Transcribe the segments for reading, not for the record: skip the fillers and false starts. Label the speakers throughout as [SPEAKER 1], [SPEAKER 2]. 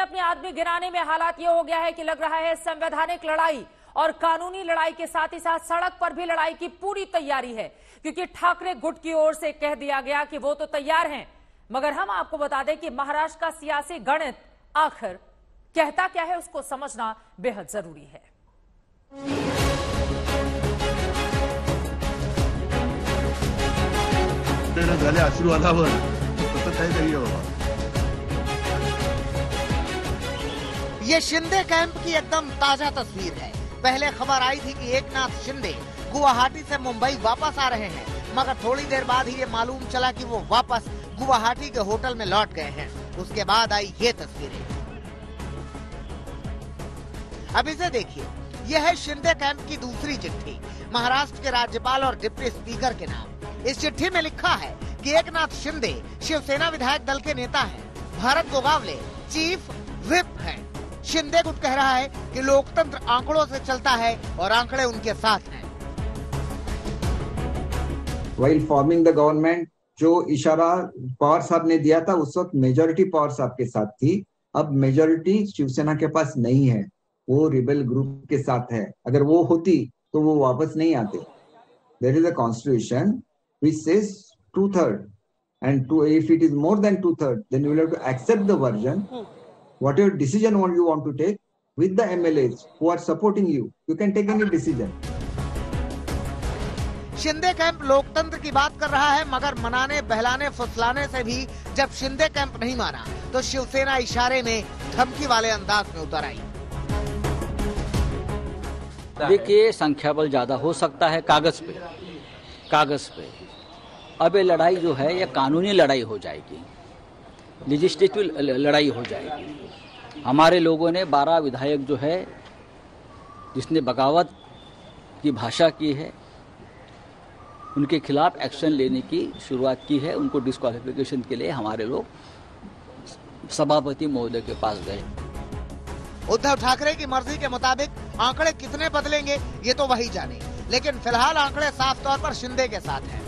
[SPEAKER 1] अपने आदमी गिराने में हालात ये हो गया है कि लग रहा है संवैधानिक लड़ाई और कानूनी लड़ाई के साथ ही साथ सड़क पर भी लड़ाई की पूरी तैयारी है, क्योंकि ठाकरे गुट की ओर से कह दिया गया कि वो तो तैयार हैं। मगर हम आपको बता दें कि महाराष्ट्र का सियासी गणित आखिर कहता क्या है, उसको समझना बेहद जरूरी है।
[SPEAKER 2] झाले आशीर्वादावर तसं काय करूया बाबा।
[SPEAKER 3] ये शिंदे कैंप की एकदम ताजा तस्वीर है। पहले खबर आई थी कि एकनाथ शिंदे गुवाहाटी से मुंबई वापस आ रहे हैं, मगर थोड़ी देर बाद ही ये मालूम चला कि वो वापस गुवाहाटी के होटल में लौट गए हैं। उसके बाद आई ये तस्वीरें। अब इसे देखिए, यह है शिंदे कैंप की दूसरी चिट्ठी, महाराष्ट्र के राज्यपाल और डिप्टी स्पीकर के नाम। इस चिट्ठी में लिखा है कि एकनाथ शिंदे शिवसेना विधायक दल के नेता हैं, भारत गोगावले चीफ व्हिप हैं। शिंदे गुट कह रहा है कि लोकतंत्र आंकड़ों से चलता है और आंकड़े उनके साथ हैं।
[SPEAKER 4] While forming the government, जो इशारा पवार साहब ने दिया था उस वक्त मेजोरिटी पवार साहब के साथ थी। अब मेजोरिटी शिवसेना के पास नहीं है, वो रिबेल ग्रुप के साथ है। अगर वो होती तो वो वापस नहीं आते। There is a constitution which says 2/3, and if it is more than 2/3, then you will have to accept the version. Whatever decision you want to take with the MLAs who are supporting you, you can take any decision.
[SPEAKER 3] Shinde camp लोकतंत्र की बात कर रहा है, मगर मनाने बहलाने फुसलाने से भी जब शिंदे कैंप नहीं माना तो शिवसेना इशारे में धमकी वाले अंदाज में उतर आई।
[SPEAKER 5] देखिए, संख्या बल ज्यादा हो सकता है कागज पे। अब ये लड़ाई जो है ये कानूनी लड़ाई हो जाएगी, लेजिस्लेटिव लड़ाई हो जाएगी। हमारे लोगों ने 12 विधायक जो है जिसने बगावत की भाषा की है उनके खिलाफ एक्शन लेने की शुरुआत की है। उनको डिस्क्वालिफिकेशन के लिए हमारे लोग सभापति महोदय के पास गए।
[SPEAKER 3] उद्धव ठाकरे की मर्जी के मुताबिक आंकड़े कितने बदलेंगे ये तो वही जाने, लेकिन फिलहाल आंकड़े साफ तौर पर शिंदे के साथ हैं।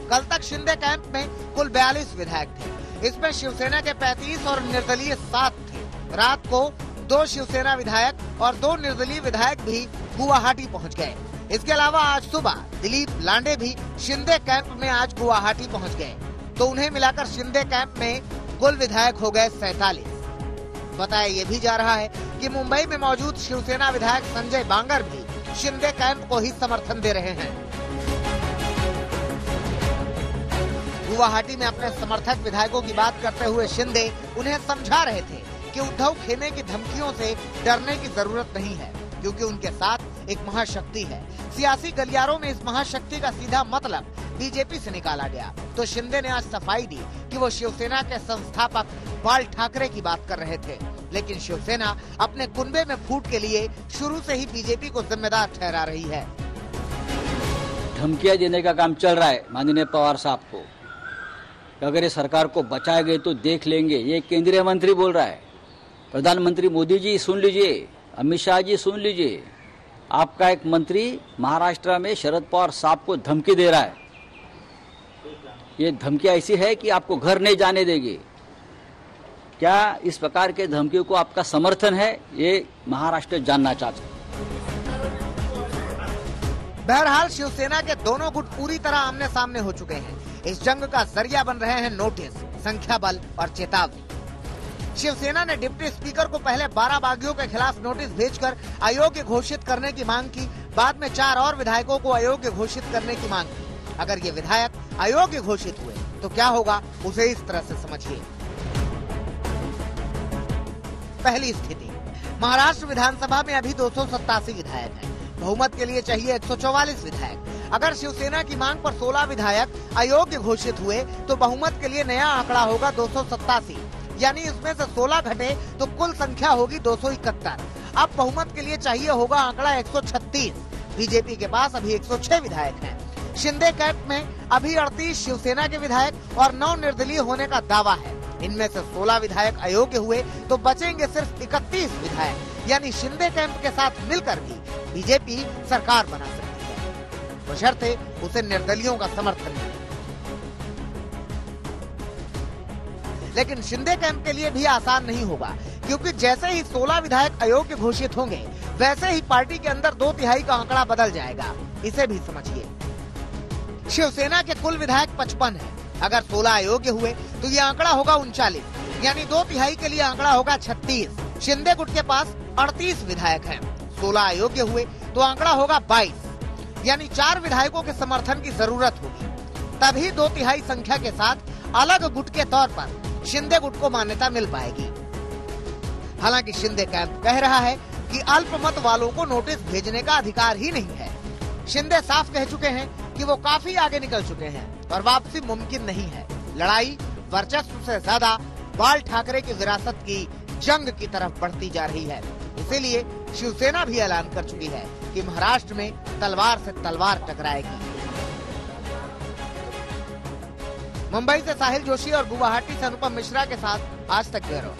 [SPEAKER 3] कल तक शिंदे कैंप में कुल 42 विधायक थे, इसमें शिवसेना के 35 और निर्दलीय 7 थे। रात को 2 शिवसेना विधायक और 2 निर्दलीय विधायक भी गुवाहाटी पहुंच गए। इसके अलावा आज सुबह दिलीप लांडे भी शिंदे कैंप में आज गुवाहाटी पहुंच गए, तो उन्हें मिलाकर शिंदे कैंप में कुल विधायक हो गए 47। बताया ये भी जा रहा है कि मुंबई में मौजूद शिवसेना विधायक संजय बांगर भी शिंदे कैंप को ही समर्थन दे रहे हैं। गुवाहाटी में अपने समर्थक विधायकों की बात करते हुए शिंदे उन्हें समझा रहे थे कि उद्धव खेमे की धमकियों से डरने की जरूरत नहीं है, क्योंकि उनके साथ एक महाशक्ति है। सियासी गलियारों में इस महाशक्ति का सीधा मतलब बीजेपी से निकाला गया। तो शिंदे ने आज सफाई दी कि वो शिवसेना के संस्थापक बाल ठाकरे की बात कर रहे थे, लेकिन शिवसेना अपने कुनबे में फूट के लिए शुरू से ही बीजेपी को जिम्मेदार ठहरा रही है।
[SPEAKER 5] धमकियां देने का काम चल रहा है माननीय पवार साहब को, अगर ये सरकार को बचाएंगे तो देख लेंगे। ये केंद्रीय मंत्री बोल रहा है। प्रधानमंत्री मोदी जी सुन लीजिए, अमित शाह जी सुन लीजिए, आपका एक मंत्री महाराष्ट्र में शरद पवार साहब को धमकी दे रहा है। ये धमकी ऐसी है कि आपको घर नहीं जाने देगी। क्या इस प्रकार के धमकियों को आपका समर्थन है, ये महाराष्ट्र जानना चाहते हैं।
[SPEAKER 3] बहरहाल शिवसेना के दोनों गुट पूरी तरह आमने सामने हो चुके हैं। इस जंग का जरिया बन रहे हैं नोटिस, संख्या बल और चेतावनी। शिवसेना ने डिप्टी स्पीकर को पहले 12 बागियों के खिलाफ नोटिस भेजकर अयोग्य घोषित करने की मांग की, बाद में 4 और विधायकों को अयोग्य घोषित करने की मांग की। अगर ये विधायक अयोग्य घोषित हुए तो क्या होगा, उसे इस तरह से समझिए। पहली स्थिति, महाराष्ट्र विधानसभा में अभी 287 विधायक हैं। बहुमत के लिए चाहिए 144 विधायक। अगर शिवसेना की मांग पर 16 विधायक अयोग्य घोषित हुए तो बहुमत के लिए नया आंकड़ा होगा 287, यानी इसमें से 16 घटे तो कुल संख्या होगी 271। अब बहुमत के लिए चाहिए होगा आंकड़ा 136। बीजेपी के पास अभी 106 विधायक हैं। शिंदे कैंप में अभी 38 शिवसेना के विधायक और 9 निर्दलीय होने का दावा है। इनमें से 16 विधायक अयोग्य हुए तो बचेंगे सिर्फ 31 विधायक, यानी शिंदे कैंप के साथ मिलकर भी बीजेपी सरकार बना सकती है, बशर्ते उसे निर्दलियों का समर्थन मिले। लेकिन शिंदे कैंप के लिए भी आसान नहीं होगा, क्योंकि जैसे ही 16 विधायक अयोग्य घोषित होंगे वैसे ही पार्टी के अंदर 2/3 का आंकड़ा बदल जाएगा। इसे भी समझिए। शिवसेना के कुल विधायक 55 है। अगर 16 अयोग्य हुए तो ये आंकड़ा होगा 39, यानी 2/3 के लिए आंकड़ा होगा 36। शिंदे गुट के पास 38 विधायक हैं। 16 अयोग्य हुए तो आंकड़ा होगा 22, यानी 4 विधायकों के समर्थन की जरूरत होगी। तभी 2/3 संख्या के साथ अलग गुट के तौर पर शिंदे गुट को मान्यता मिल पाएगी। हालांकि शिंदे कैंप कह रहा है कि अल्पमत वालों को नोटिस भेजने का अधिकार ही नहीं है। शिंदे साफ कह चुके हैं कि वो काफी आगे निकल चुके हैं और वापसी मुमकिन नहीं है। लड़ाई वर्चस्व से ज्यादा बाल ठाकरे की विरासत की जंग की तरफ बढ़ती जा रही है। इसीलिए शिवसेना भी ऐलान कर चुकी है कि महाराष्ट्र में तलवार से तलवार टकराएगी। मुंबई से साहिल जोशी और गुवाहाटी से अनुपम मिश्रा के साथ आज तक ब्यूरो।